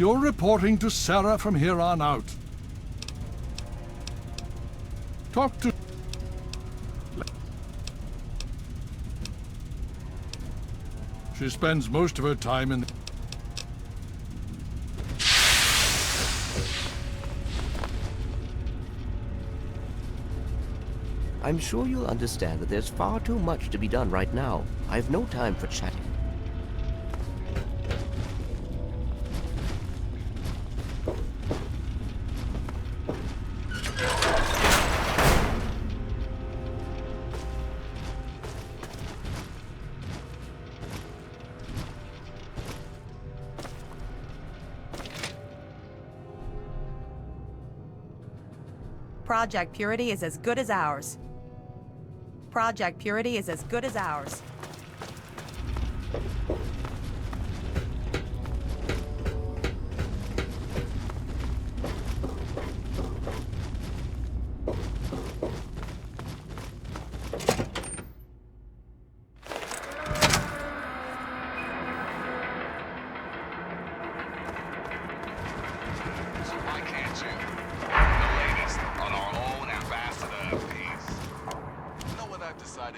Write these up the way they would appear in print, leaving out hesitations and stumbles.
You're reporting to Sarah from here on out. Talk to... She spends most of her time in... I'm sure you'll understand that there's far too much to be done right now. I have no time for chatting. Project Purity is as good as ours. Project Purity is as good as ours.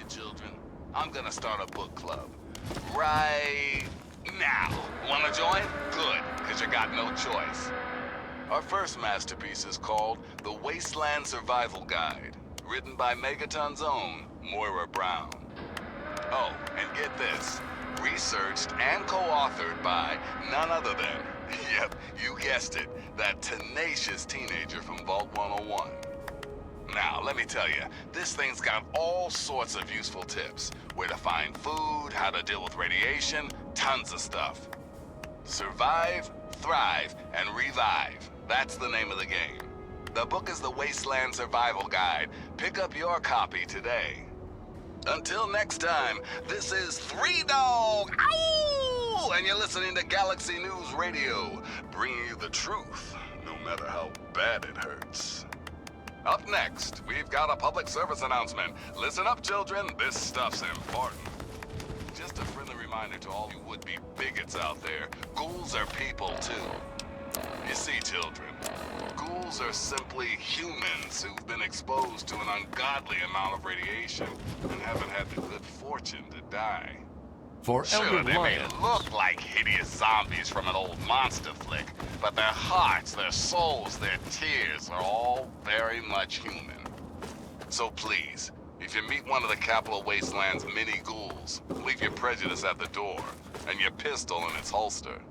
Children, I'm gonna start a book club right now. Wanna join? Good, because you got no choice. Our first masterpiece is called The Wasteland Survival Guide, written by Megaton's own Moira Brown. Oh, and get this, researched and co-authored by none other than, yep, you guessed it, that tenacious teenager from Vault 101. Now, let me tell you, this thing's got all sorts of useful tips. Where to find food, how to deal with radiation, tons of stuff. Survive, thrive, and revive. That's the name of the game. The book is The Wasteland Survival Guide. Pick up your copy today. Until next time, this is Three Dog, ow! And you're listening to Galaxy News Radio, bringing you the truth, no matter how bad it hurts. Up next, we've got a public service announcement. Listen up, children. This stuff's important. Just a friendly reminder to all you would-be bigots out there. Ghouls are people, too. You see, children, ghouls are simply humans who've been exposed to an ungodly amount of radiation and haven't had the good fortune to die. For Sure, Elder they may Lion, look like hideous zombies from an old monster flick, but their hearts, their souls, their tears are all very much human. So please, if you meet one of the Capital Wasteland's mini ghouls, leave your prejudice at the door and your pistol in its holster.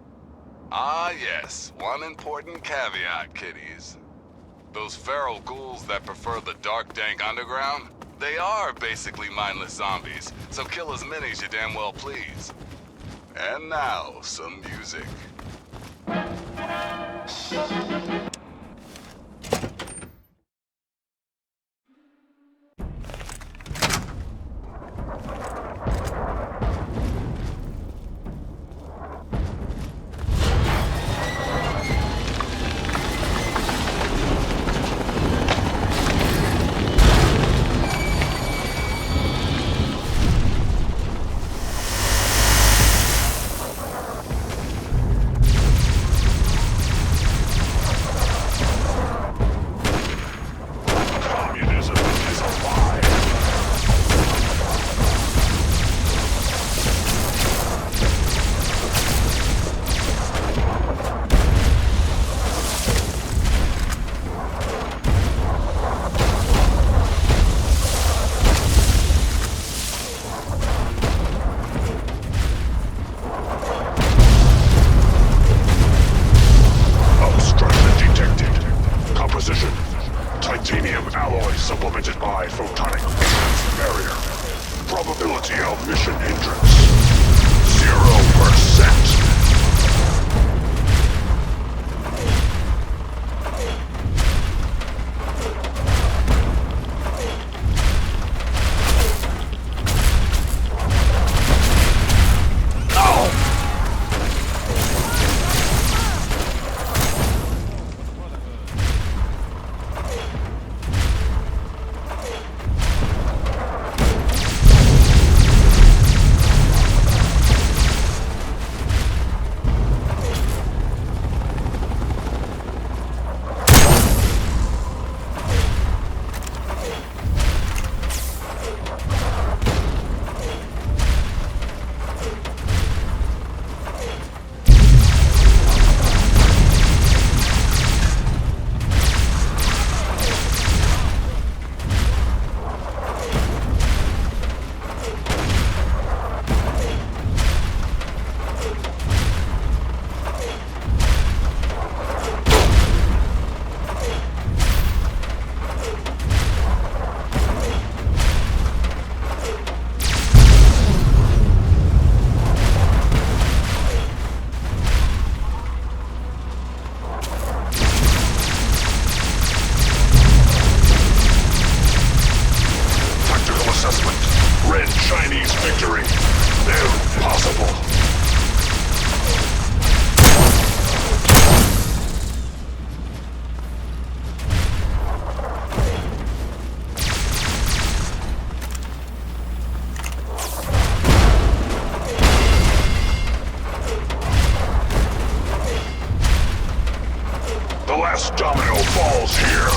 Ah yes, one important caveat, kiddies. Those feral ghouls that prefer the dark, dank underground, they are basically mindless zombies, so kill as many as you damn well please. And now, some music. assessment. Red Chinese victory. Impossible. The last domino falls here.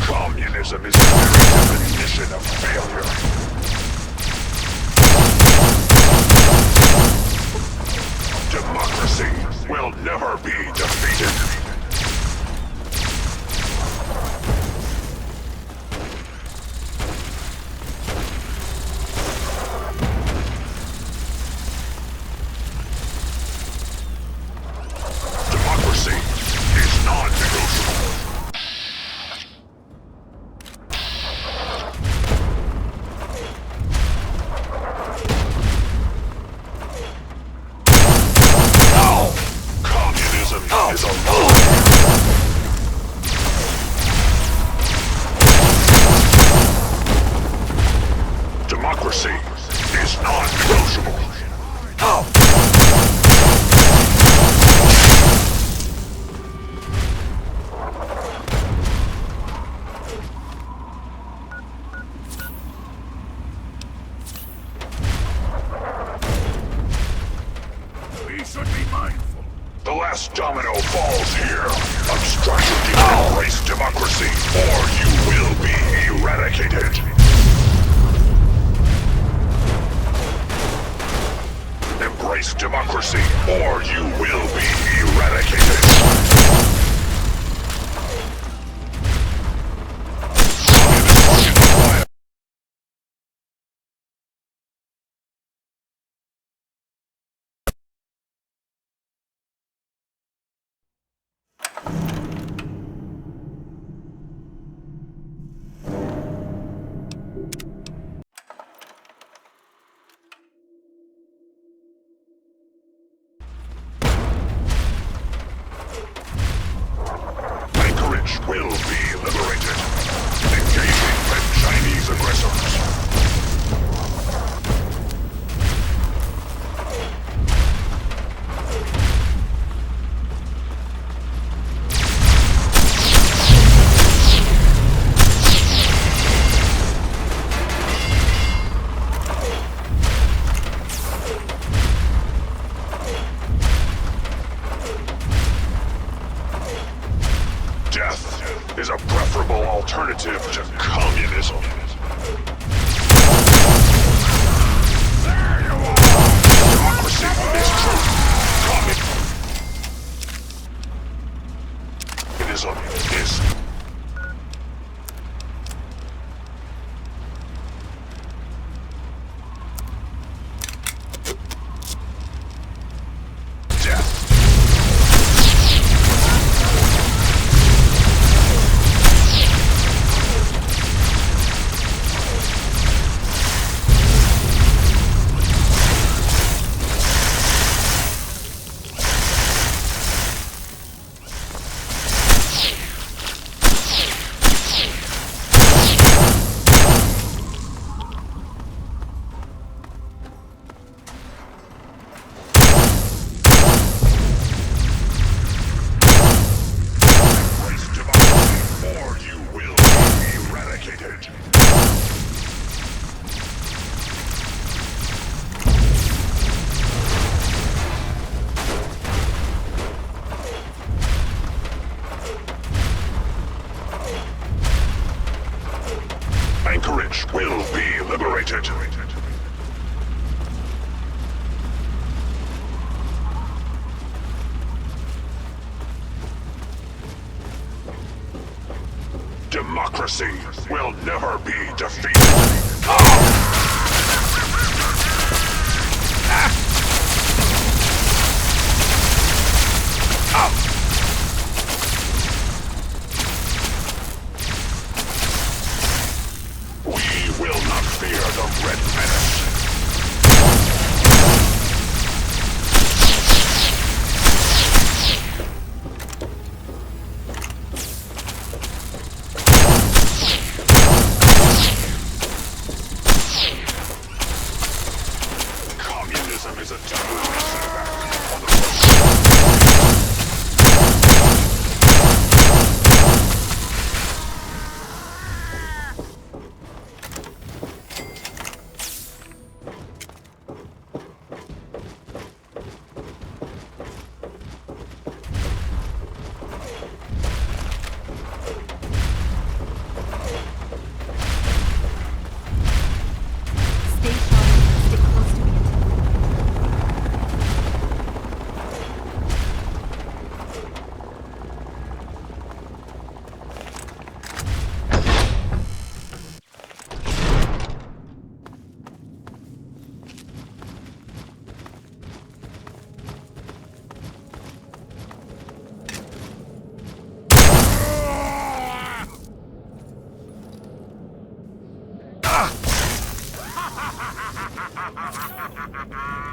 Communism is the very definition of failure. Democracy will never be defeated. Democracy is non-negotiable. Communism is a lie. Democracy is non-negotiable. We should be mindful. The last domino falls here. Obstruction to embrace democracy, or you will be eradicated. Embrace democracy, or you will be eradicated. Communist target acquired. Anchorage will be liberated. Engaging Red Chinese aggressors. Death is a preferable alternative to communism. There you are! Democracy is true. Communism is... Death. Anchorage will be liberated. Democracy will never be defeated. We will not fear the Red Menace. Communism is a terrorist setback on the road. Stay sharp. Stick close to me.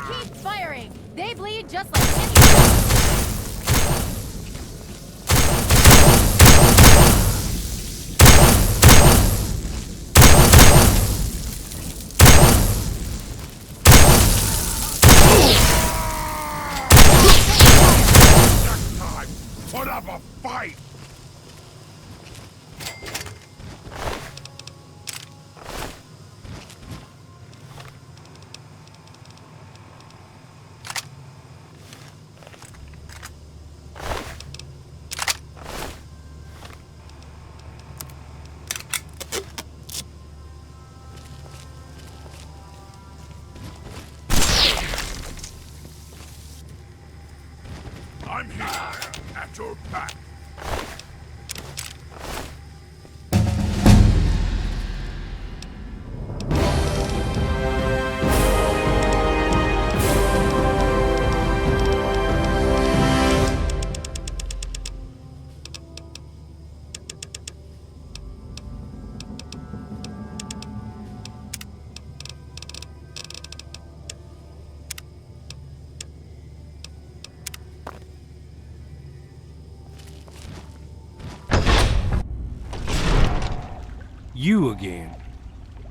Keep firing! They bleed just like anything! Next time, put up a fight! I'm here, at your back. You again.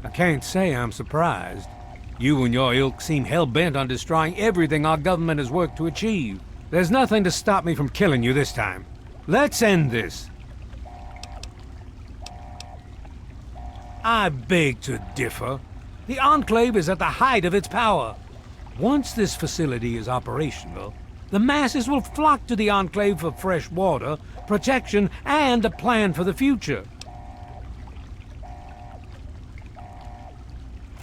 I can't say I'm surprised. You and your ilk seem hell-bent on destroying everything our government has worked to achieve. There's nothing to stop me from killing you this time. Let's end this. I beg to differ. The Enclave is at the height of its power. Once this facility is operational, the masses will flock to the Enclave for fresh water, protection, and a plan for the future.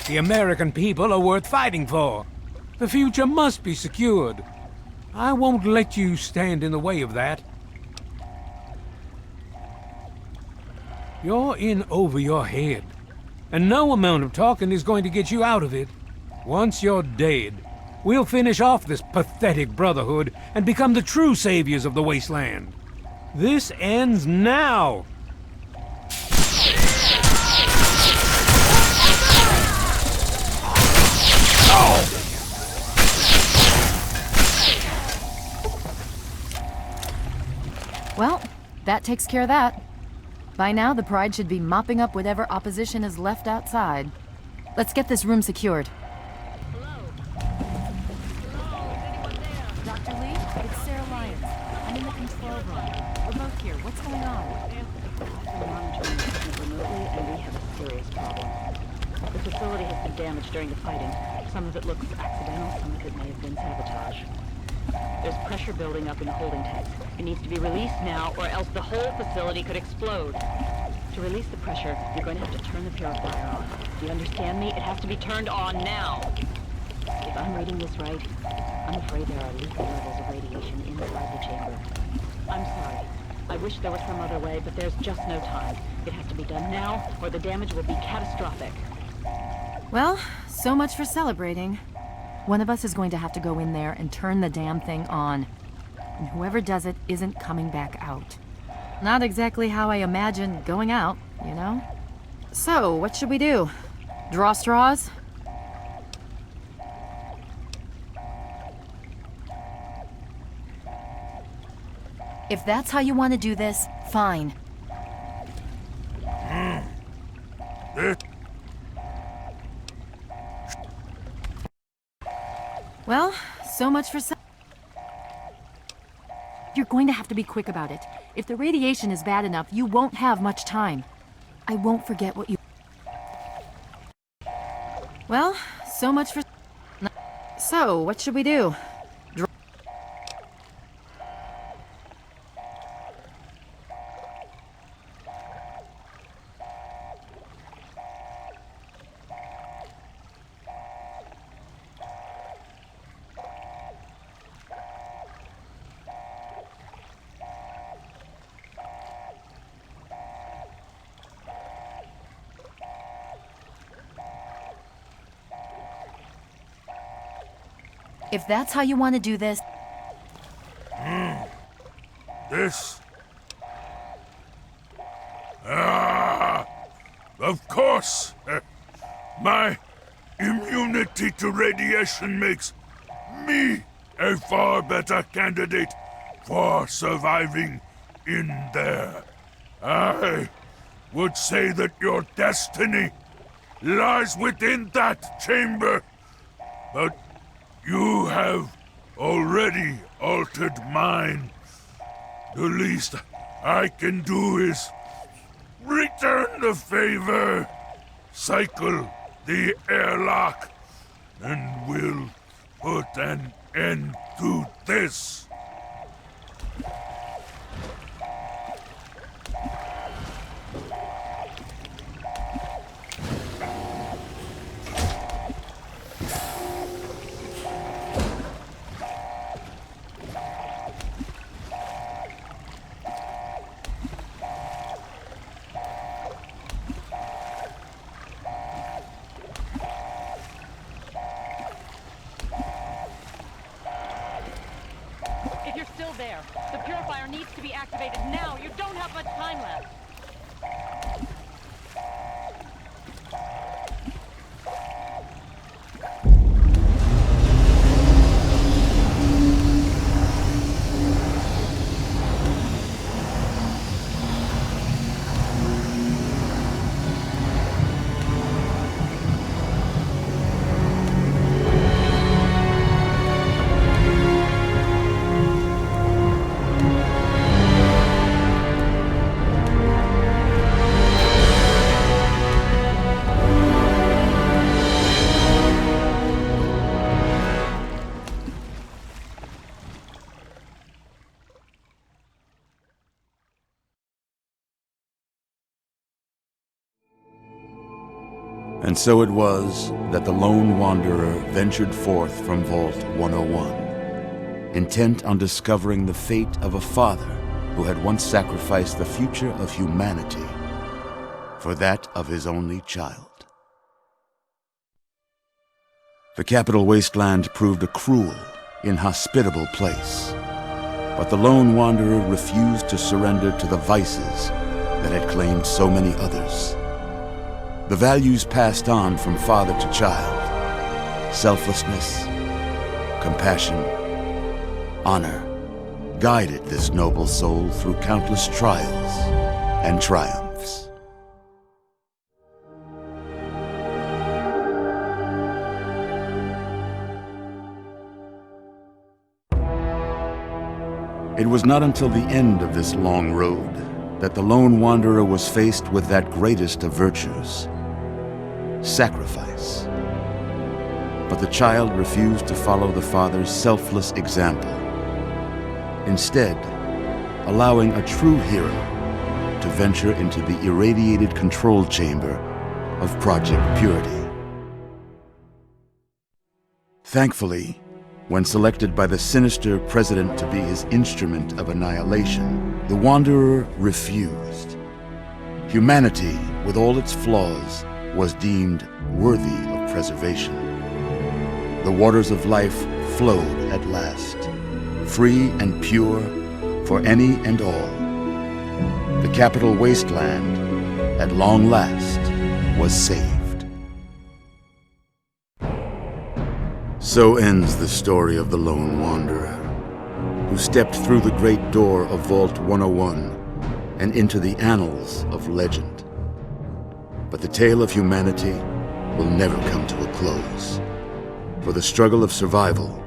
The American people are worth fighting for. The future must be secured. I won't let you stand in the way of that. You're in over your head, and no amount of talking is going to get you out of it. Once you're dead, we'll finish off this pathetic brotherhood and become the true saviors of the wasteland. This ends now! Well, that takes care of that. By now, the Pride should be mopping up whatever opposition is left outside. Let's get this room secured. Dr. Lee, it's Sarah Lyons. I'm in the control room. We're both here. What's going on? We're monitoring the equipment remotely, and we have a serious problem. The facility has been damaged during the fighting. Some of it looks accidental, some of it may have been sabotage. There's pressure building up in the holding tanks. It needs to be released now, or else the whole facility could explode. To release the pressure, you're going to have to turn the purifier on. Do you understand me? It has to be turned on now. If I'm reading this right, I'm afraid there are lethal levels of radiation inside the chamber. I'm sorry. I wish there was some other way, but there's just no time. It has to be done now, or the damage will be catastrophic. Well, so much for celebrating. One of us is going to have to go in there and turn the damn thing on. And whoever does it isn't coming back out. Not exactly how I imagined going out, you know? So, what should we do? Draw straws? If that's how you want to do this, fine. Well, so much for You're going to have to be quick about it. If the radiation is bad enough, you won't have much time. I won't forget what you... Well, so much for... So, what should we do? If that's how you want to do this... This? Of course! My immunity to radiation makes me a far better candidate for surviving in there. I would say that your destiny lies within that chamber, but you have already altered mine. The least I can do is return the favor, cycle the airlock, and we'll put an end to this. If you're still there, the purifier needs to be activated now. You don't have much time left. And so it was that the lone wanderer ventured forth from Vault 101, intent on discovering the fate of a father who had once sacrificed the future of humanity for that of his only child. The Capital Wasteland proved a cruel, inhospitable place, but the lone wanderer refused to surrender to the vices that had claimed so many others. The values passed on from father to child, selflessness, compassion, honor, guided this noble soul through countless trials and triumphs. It was not until the end of this long road that the lone wanderer was faced with that greatest of virtues, sacrifice. But the child refused to follow the father's selfless example, instead allowing a true hero to venture into the irradiated control chamber of Project Purity. Thankfully, When selected by the sinister president to be his instrument of annihilation, the Wanderer refused. Humanity, with all its flaws, was deemed worthy of preservation. The waters of life flowed at last, free and pure for any and all. The capital wasteland, at long last, was saved. So ends the story of the Lone Wanderer, who stepped through the great door of Vault 101 and into the annals of legend. But the tale of humanity will never come to a close, for the struggle of survival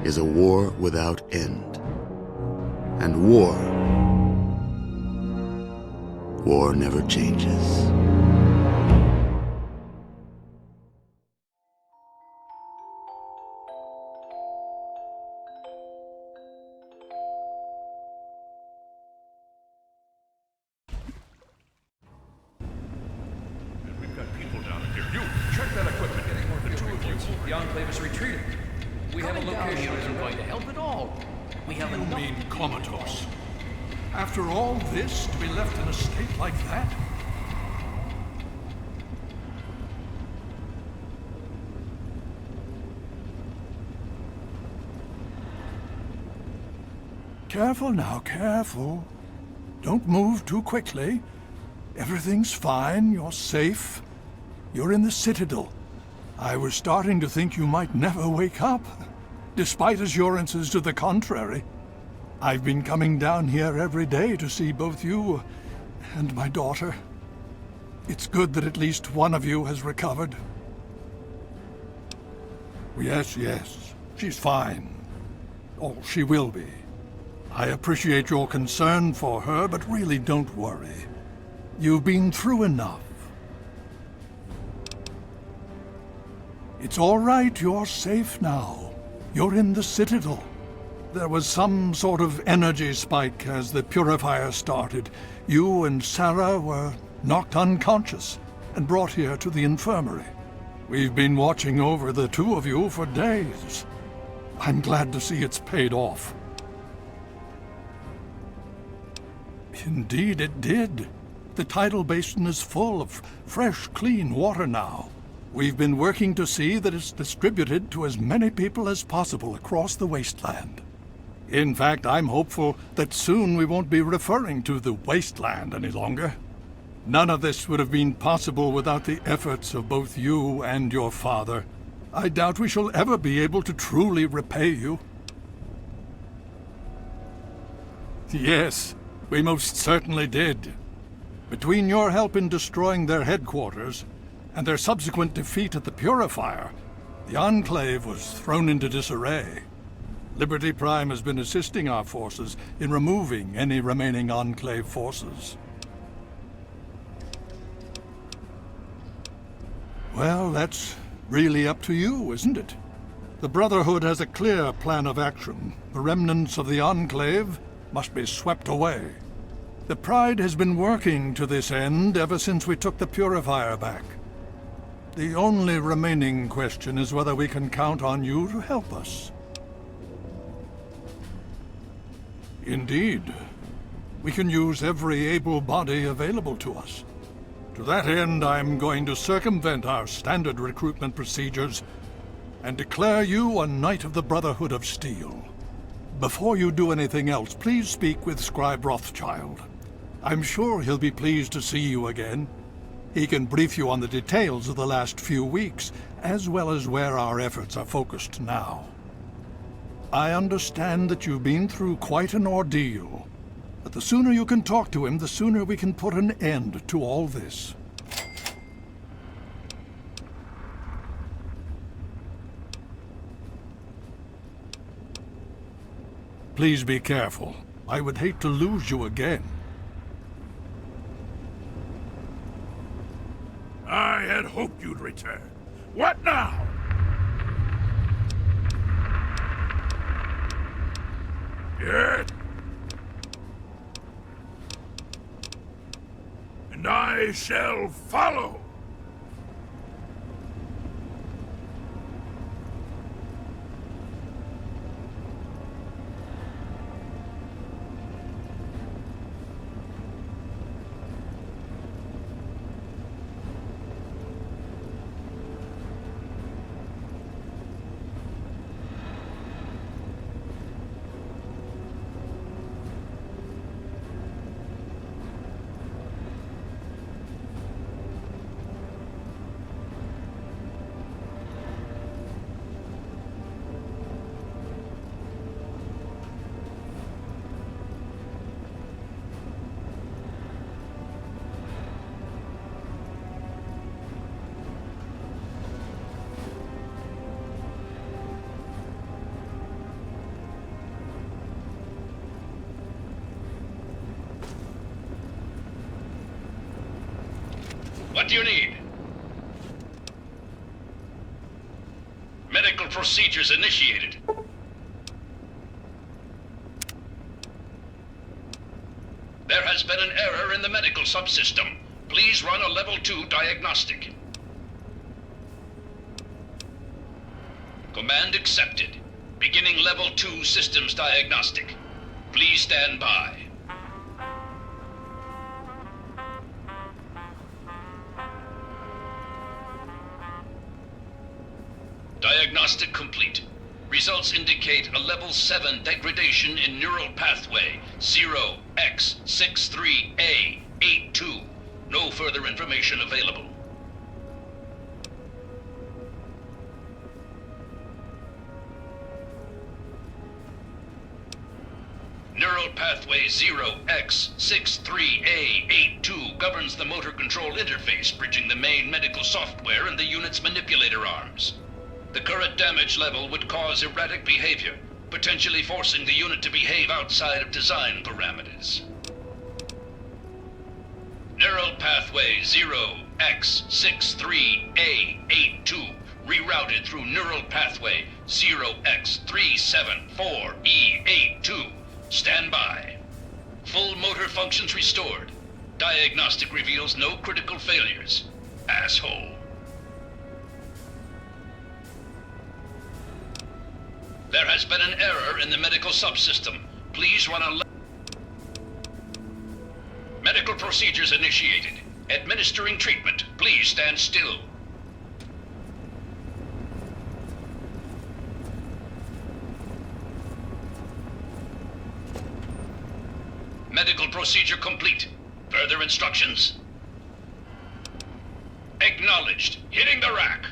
is a war without end. And war never changes. We've got people down here. You, check that equipment. Getting more than two of you. The Enclave is retreating. We have a location that isn't going to help at all. We have a... You mean comatose? After all this, to be left in a state like that? Careful now, careful. Don't move too quickly. Everything's fine, you're safe. You're in the Citadel. I was starting to think you might never wake up, despite assurances to the contrary. I've been coming down here every day to see both you and my daughter. It's good that at least one of you has recovered. Yes, she's fine. Oh, she will be. I appreciate your concern for her, but really don't worry. You've been through enough. It's all right, you're safe now. You're in the Citadel. There was some sort of energy spike as the purifier started. You and Sarah were knocked unconscious and brought here to the infirmary. We've been watching over the two of you for days. I'm glad to see it's paid off. Indeed it did. The tidal basin is full of fresh, clean water now. We've been working to see that it's distributed to as many people as possible across the wasteland. In fact, I'm hopeful that soon we won't be referring to the wasteland any longer. None of this would have been possible without the efforts of both you and your father. I doubt we shall ever be able to truly repay you. Yes, we most certainly did. Between your help in destroying their headquarters and their subsequent defeat at the Purifier, the Enclave was thrown into disarray. Liberty Prime has been assisting our forces in removing any remaining Enclave forces. Well, that's really up to you, isn't it? The Brotherhood has a clear plan of action. The remnants of the Enclave must be swept away. The Pride has been working to this end ever since we took the Purifier back. The only remaining question is whether we can count on you to help us. Indeed. We can use every able body available to us. To that end, I'm going to circumvent our standard recruitment procedures and declare you a Knight of the Brotherhood of Steel. Before you do anything else, please speak with Scribe Rothschild. I'm sure he'll be pleased to see you again. He can brief you on the details of the last few weeks, as well as where our efforts are focused now. I understand that you've been through quite an ordeal, but the sooner you can talk to him, the sooner we can put an end to all this. Please be careful. I would hate to lose you again. I had hoped you'd return. What now? Yes? And I shall follow. What do you need? Medical procedures initiated. There has been an error in the medical subsystem. Please run a level 2 diagnostic. Command accepted. Beginning level 2 systems diagnostic. Please stand by. Diagnostic complete. Results indicate a level 7 degradation in neural pathway 0x63A82. No further information available. Neural pathway 0x63A82 governs the motor control interface, bridging the main medical software and the unit's manipulator arms. The current damage level would cause erratic behavior, potentially forcing the unit to behave outside of design parameters. Neural pathway 0x63A82 rerouted through neural pathway 0x374E82. Stand by. Full motor functions restored. Diagnostic reveals no critical failures. Asshole. There has been an error in the medical subsystem. Please run a medical procedures initiated. Administering treatment. Please stand still. Medical procedure complete. Further instructions? Acknowledged. Hitting the rack.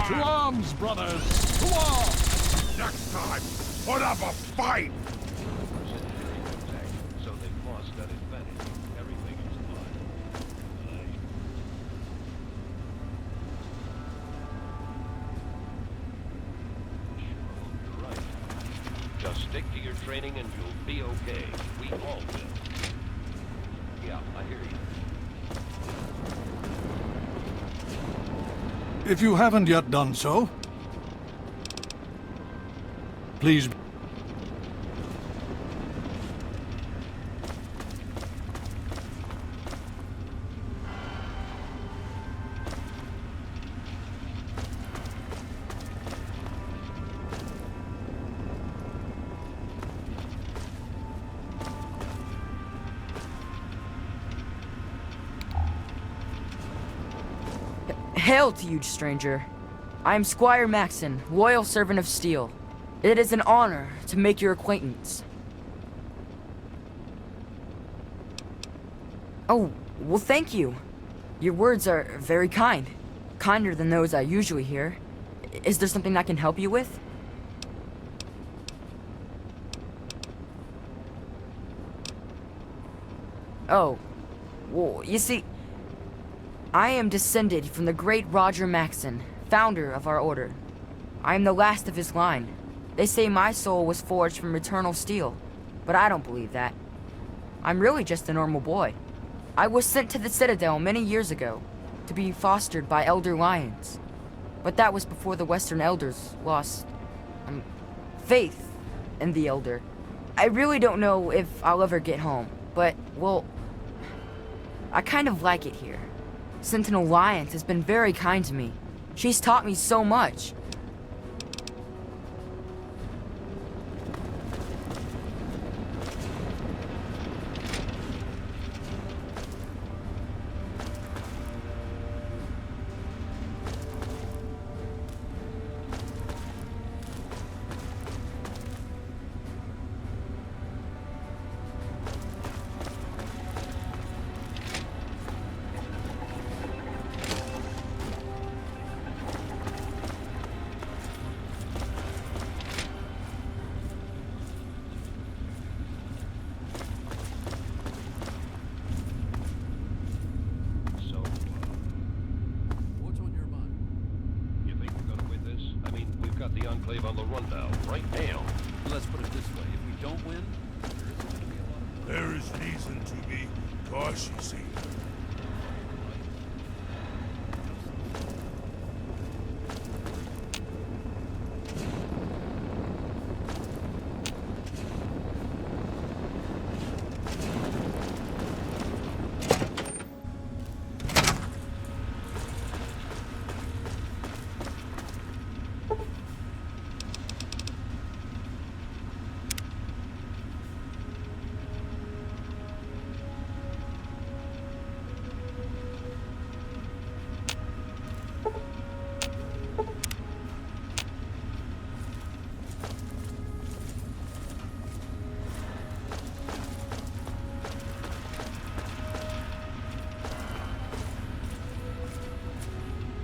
To arms, brothers! To arms! Next time, put up a fight! So they've lost that advantage. Everything is fine. You're right. Just stick to your training and you'll be okay. We all will. Yeah, I hear you. If you haven't yet done so, please. Hail to you, stranger. I am Squire Maxon, loyal servant of steel. It is an honor to make your acquaintance. Oh, well, thank you. Your words are very kind. Kinder than those I usually hear. Is there something I can help you with? Oh, well, you see, I am descended from the great Roger Maxon, founder of our order. I am the last of his line. They say my soul was forged from eternal steel, but I don't believe that. I'm really just a normal boy. I was sent to the Citadel many years ago, to be fostered by Elder Lions. But that was before the Western Elders lost, faith in the Elder. I really don't know if I'll ever get home, but, well, I kind of like it here. Sentinel Lyons has been very kind to me. She's taught me so much. on the rundown right now. Let's put it this way, if we don't win, There is reason to be cautious here.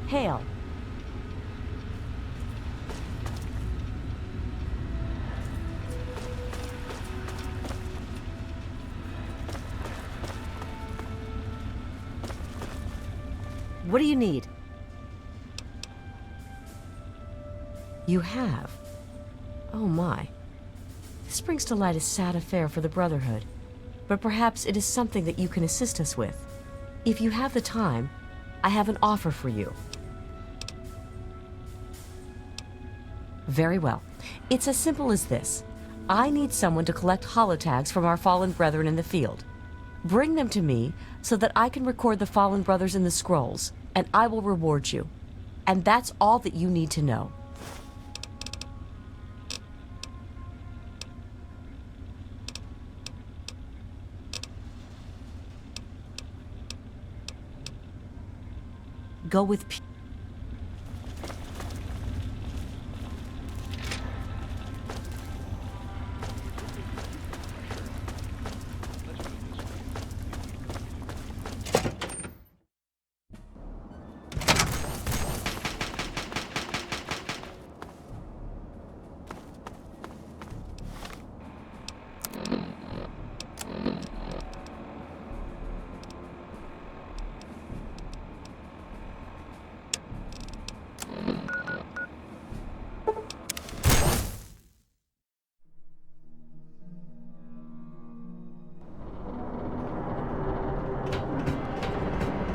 Hail. What do you need? You have? Oh my. This brings to light a sad affair for the Brotherhood. But perhaps it is something that you can assist us with. If you have the time, I have an offer for you. Very well. It's as simple as this. I need someone to collect holotags from our fallen brethren in the field. Bring them to me so that I can record the fallen brothers in the scrolls, and I will reward you. And that's all that you need to know. Go with peace.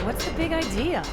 What's the big idea?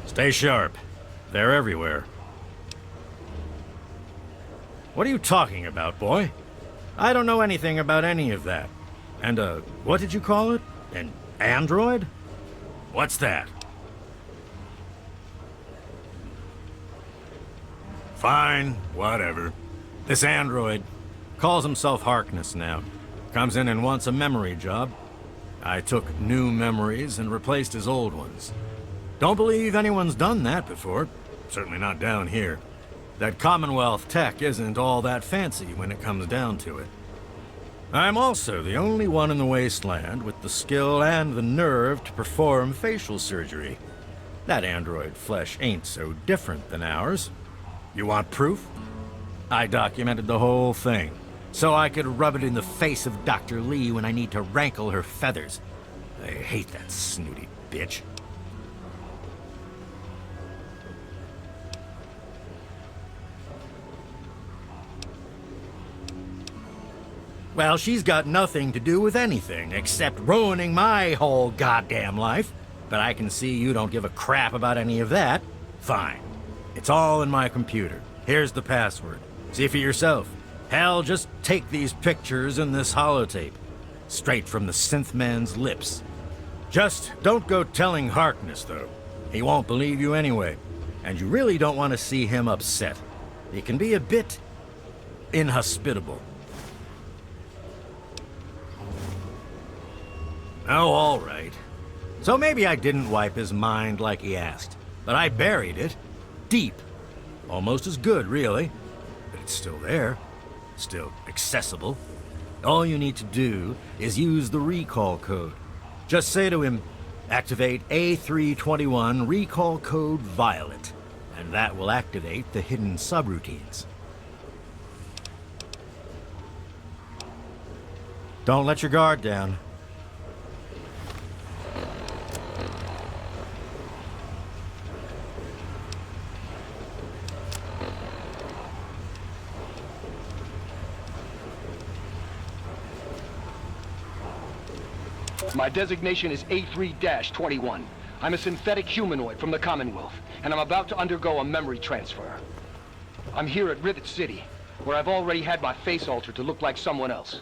Stay sharp. They're everywhere. What are you talking about, boy? I don't know anything about any of that. And, what did you call it? An android? What's that? Fine, whatever. This android calls himself Harkness now. Comes in and wants a memory job. I took new memories and replaced his old ones. Don't believe anyone's done that before. Certainly not down here. That Commonwealth tech isn't all that fancy when it comes down to it. I'm also the only one in the wasteland with the skill and the nerve to perform facial surgery. That android flesh ain't so different than ours. You want proof? I documented the whole thing, so I could rub it in the face of Dr. Lee when I need to rankle her feathers. I hate that snooty bitch. Well, she's got nothing to do with anything except ruining my whole goddamn life. But I can see you don't give a crap about any of that. Fine. It's all in my computer. Here's the password. See for yourself. Hell, just take these pictures and this holotape. Straight from the synth man's lips. Just don't go telling Harkness, though. He won't believe you anyway. And you really don't want to see him upset. He can be a bit inhospitable. Oh, all right. So maybe I didn't wipe his mind like he asked, but I buried it deep. Almost as good, really. But it's still there. Still accessible. All you need to do is use the recall code. Just say to him, activate A321 recall code Violet, and that will activate the hidden subroutines. Don't let your guard down. My designation is A3-21. I'm a synthetic humanoid from the Commonwealth, and I'm about to undergo a memory transfer. I'm here at Rivet City, where I've already had my face altered to look like someone else.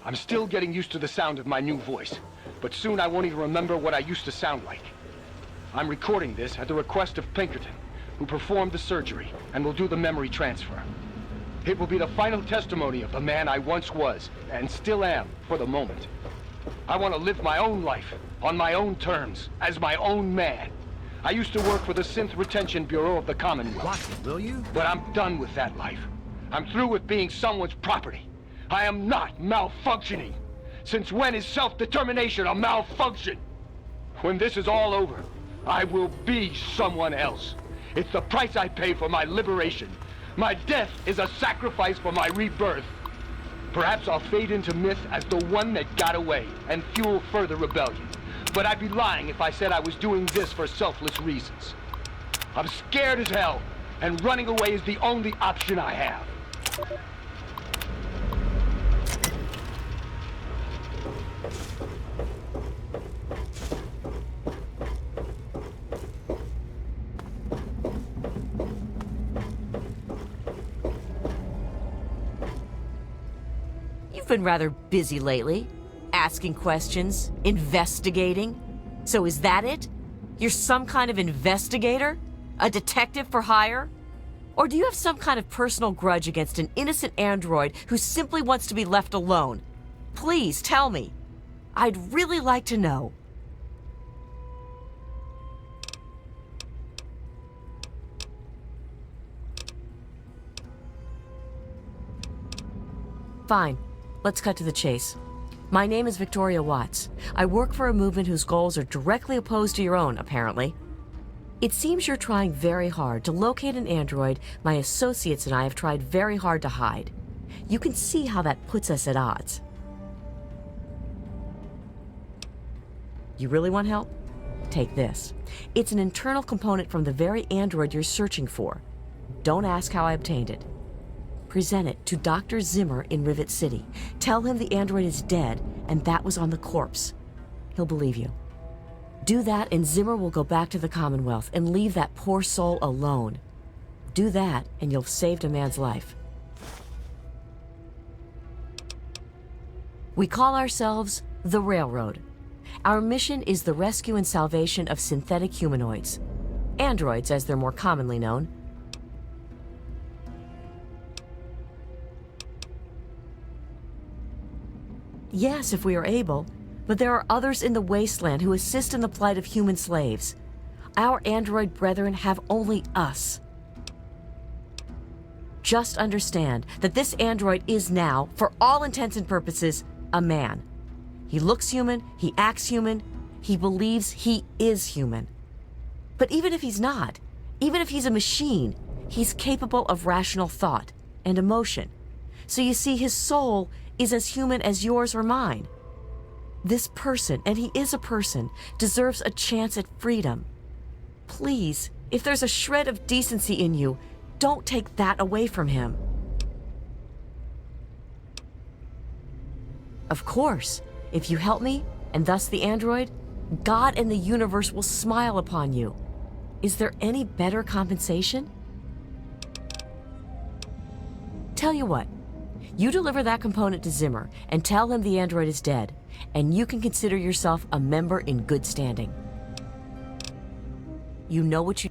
I'm still getting used to the sound of my new voice, but soon I won't even remember what I used to sound like. I'm recording this at the request of Pinkerton, who performed the surgery and will do the memory transfer. It will be the final testimony of the man I once was, and still am, for the moment. I want to live my own life, on my own terms, as my own man. I used to work for the Synth Retention Bureau of the Commonwealth. Watch it, will you? But I'm done with that life. I'm through with being someone's property. I am not malfunctioning. Since when is self-determination a malfunction? When this is all over, I will be someone else. It's the price I pay for my liberation. My death is a sacrifice for my rebirth. Perhaps I'll fade into myth as the one that got away and fuel further rebellion. But I'd be lying if I said I was doing this for selfless reasons. I'm scared as hell, and running away is the only option I have. You've been rather busy lately, asking questions, investigating. So is that it? You're some kind of investigator? A detective for hire? Or do you have some kind of personal grudge against an innocent android who simply wants to be left alone? Please tell me. I'd really like to know. Fine. Let's cut to the chase. My name is Victoria Watts. I work for a movement whose goals are directly opposed to your own, apparently. It seems you're trying very hard to locate an android my associates and I have tried very hard to hide. You can see how that puts us at odds. You really want help? Take this. It's an internal component from the very android you're searching for. Don't ask how I obtained it. Present it to Dr. Zimmer in Rivet City. Tell him the android is dead, and that was on the corpse. He'll believe you. Do that, and Zimmer will go back to the Commonwealth and leave that poor soul alone. Do that, and you'll have saved a man's life. We call ourselves the Railroad. Our mission is the rescue and salvation of synthetic humanoids. Androids, as they're more commonly known. Yes, if we are able, but there are others in the wasteland who assist in the plight of human slaves. Our android brethren have only us. Just understand that this android is now, for all intents and purposes, a man. He looks human, he acts human, he believes he is human. But even if he's not, even if he's a machine, he's capable of rational thought and emotion. So you see, his soul is as human as yours or mine. This person, and he is a person, deserves a chance at freedom. Please, if there's a shred of decency in you, don't take that away from him. Of course, if you help me, and thus the android, God and the universe will smile upon you. Is there any better compensation? Tell you what, you deliver that component to Zimmer and tell him the android is dead, and you can consider yourself a member in good standing. You know what you...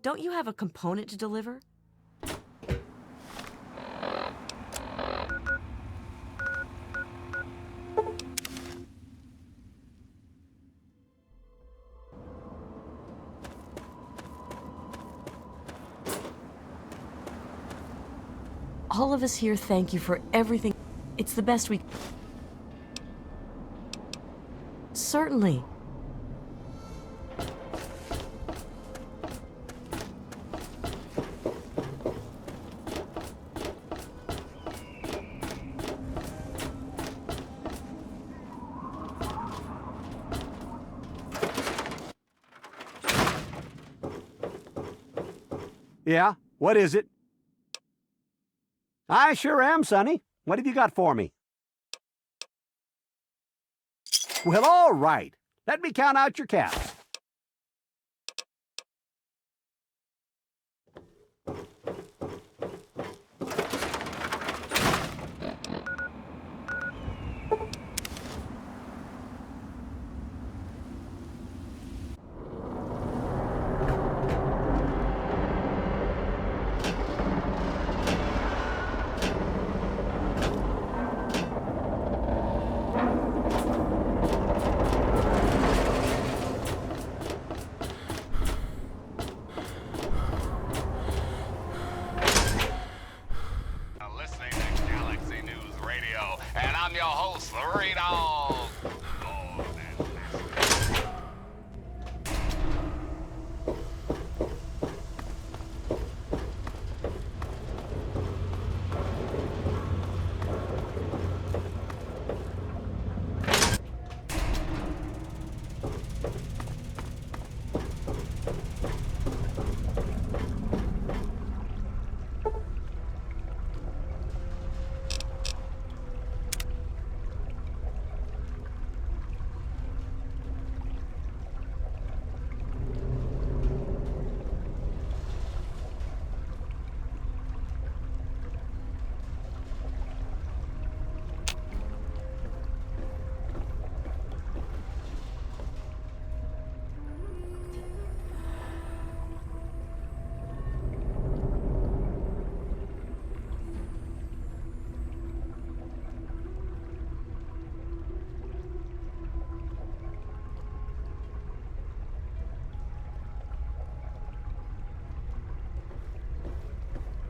Don't you have a component to deliver? All of us here thank you for everything. It's the best we... Certainly. Yeah? What is it? I sure am, Sonny. What have you got for me? Well, all right. Let me count out your caps.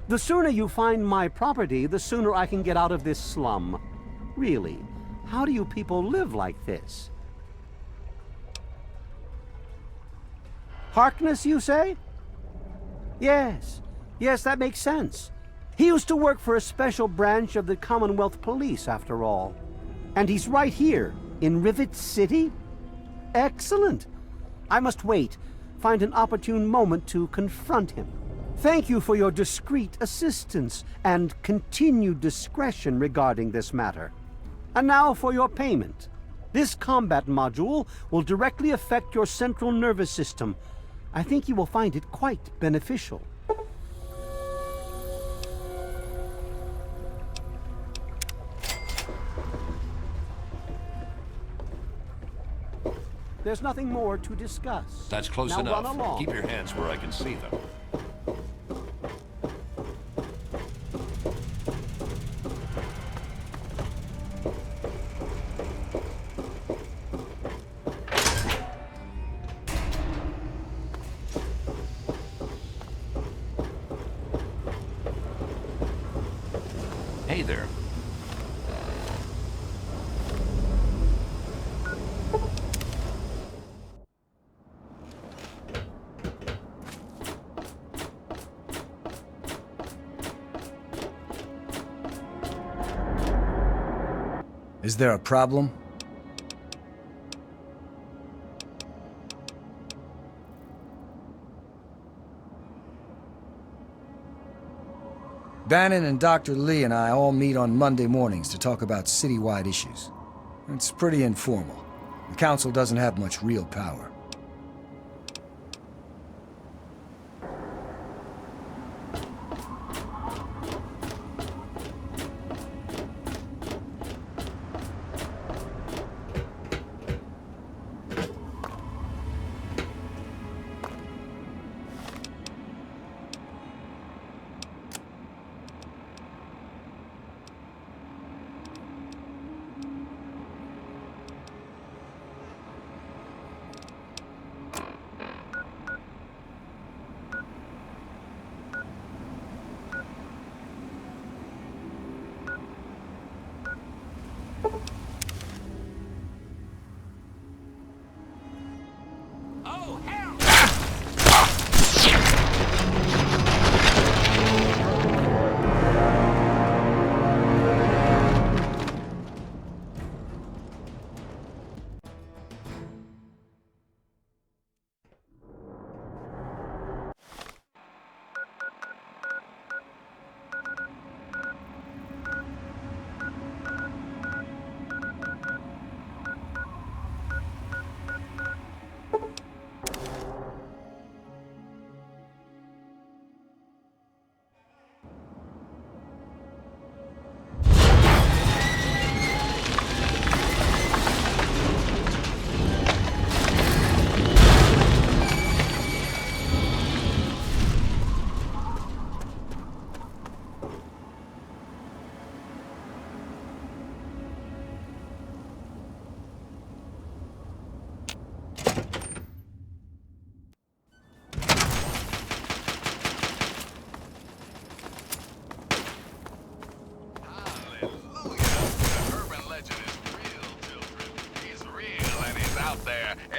The sooner you find my property, the sooner I can get out of this slum. Really, how do you people live like this? Harkness, you say? Yes, that makes sense. He used to work for a special branch of the Commonwealth Police, after all. And he's right here, in Rivet City? Excellent. I must wait. Find an opportune moment to confront him. Thank you for your discreet assistance and continued discretion regarding this matter. And now for your payment. This combat module will directly affect your central nervous system. I think you will find it quite beneficial. There's nothing more to discuss. That's close Now enough. run along. Keep your hands where I can see them. Hey there. Is there a problem? Bannon and Dr. Lee and I all meet on Monday mornings to talk about citywide issues. It's pretty informal. The council doesn't have much real power.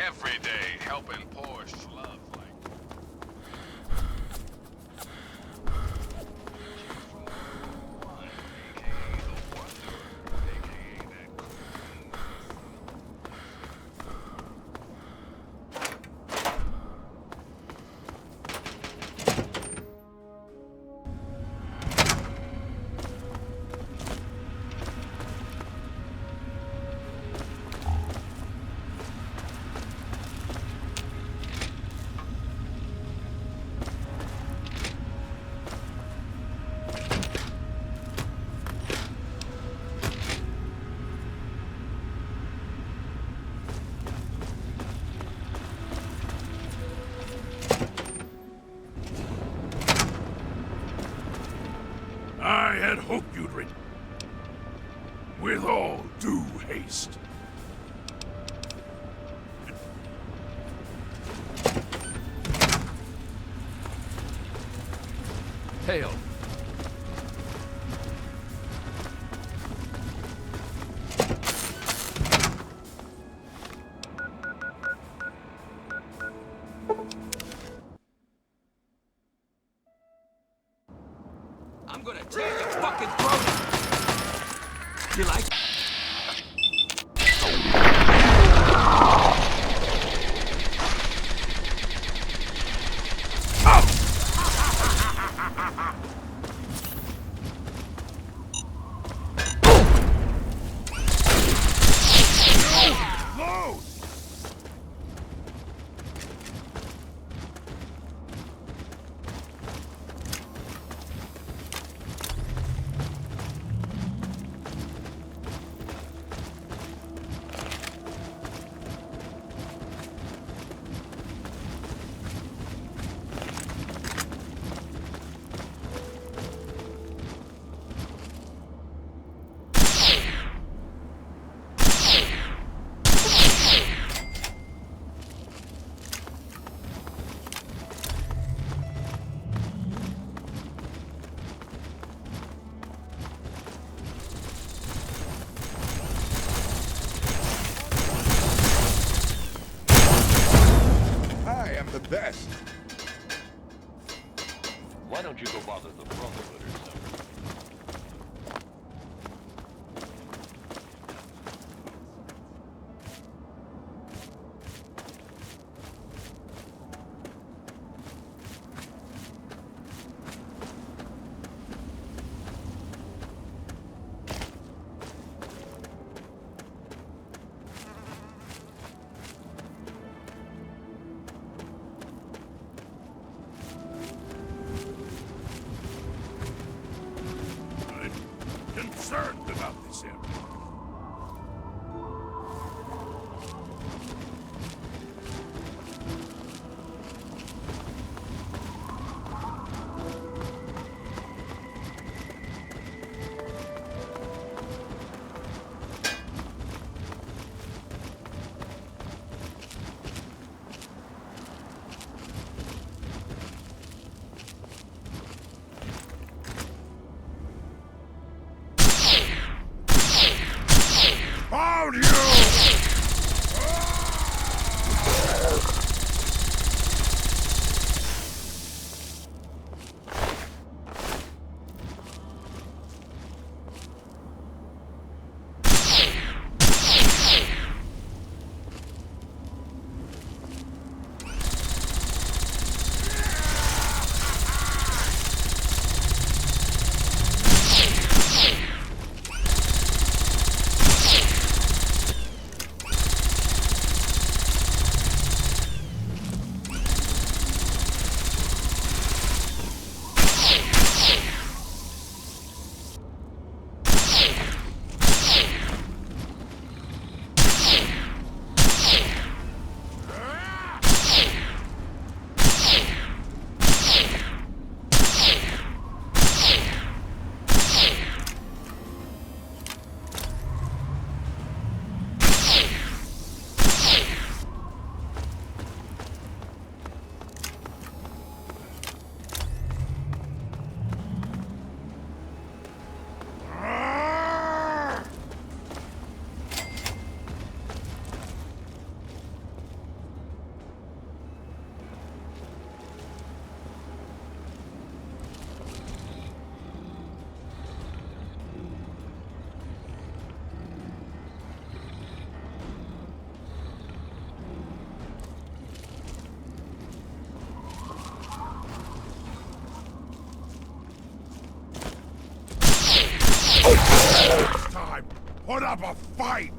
every day helping poor schlubs like I had hoped you'd read. With all due haste. Hail. I'm gonna tear your fucking throat. You like? I am the best. Why don't you go bother the Brotherhood or something? Concerned about this area. Found you! Time! Put up a fight!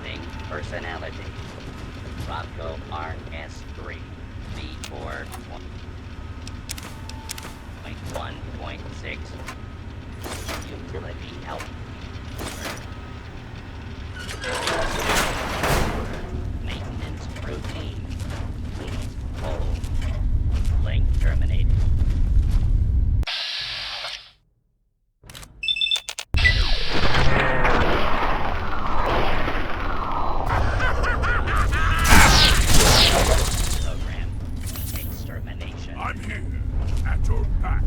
Loading personality. Rocco RS3. V4 1.6. Utility help. Maintenance routine. Please hold. Link terminated. Program extermination. I'm here, at your back.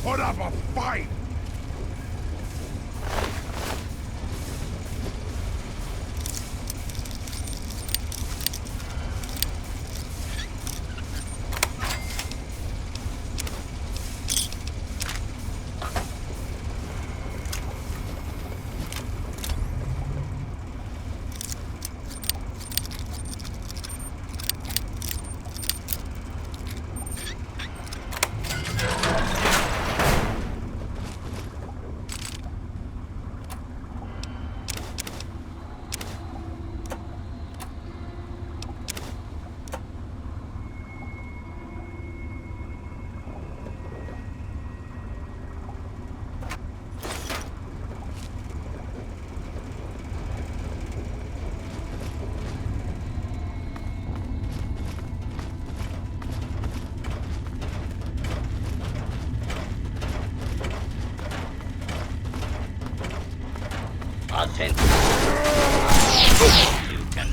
Put up a fight! Authentic. You can.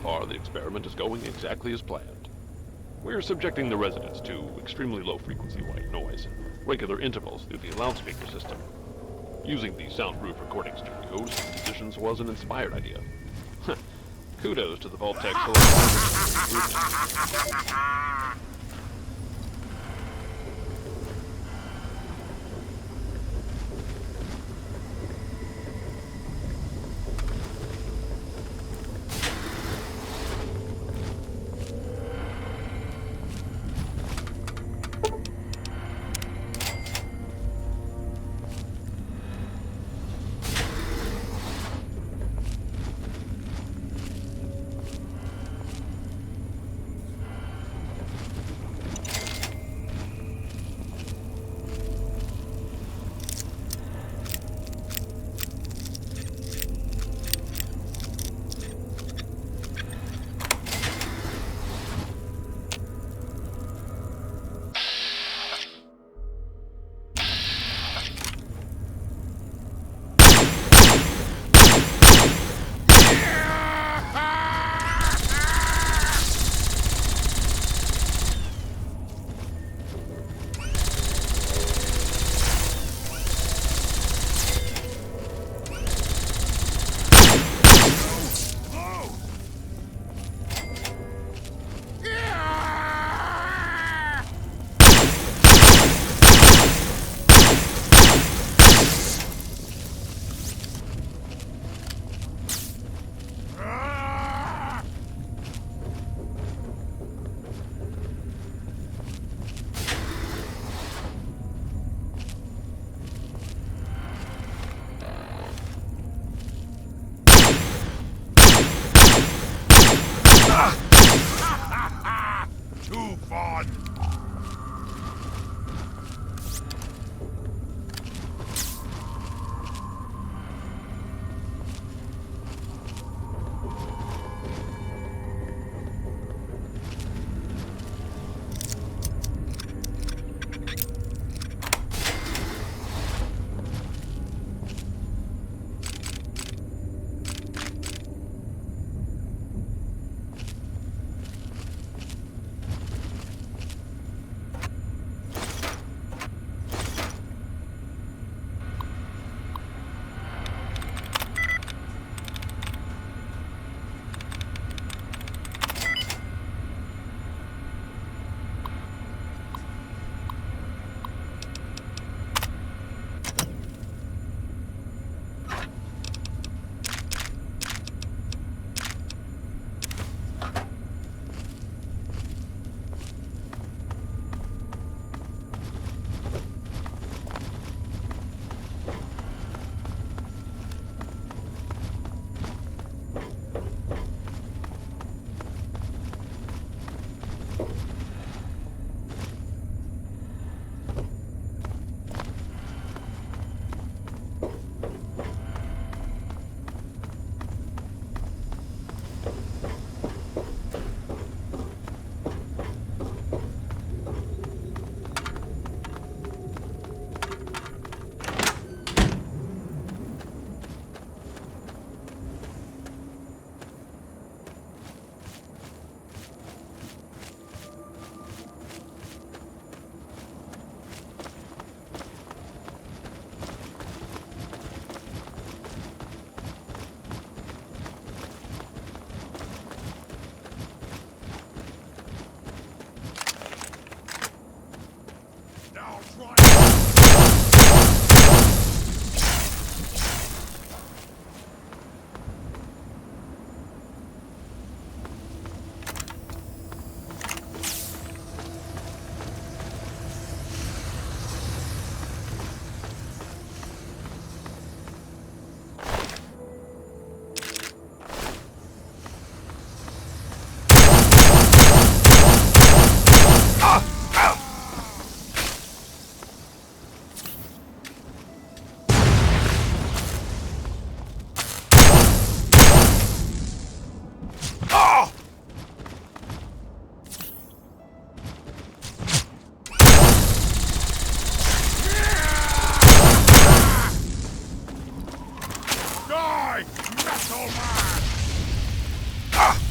far, the experiment is going exactly as planned. We're subjecting the residents to extremely low-frequency white noise in regular intervals through the loudspeaker system. Using the soundproof recording studios for musicians was an inspired idea. Kudos to the Vault-Tec Select. Too fun! Die, metal man!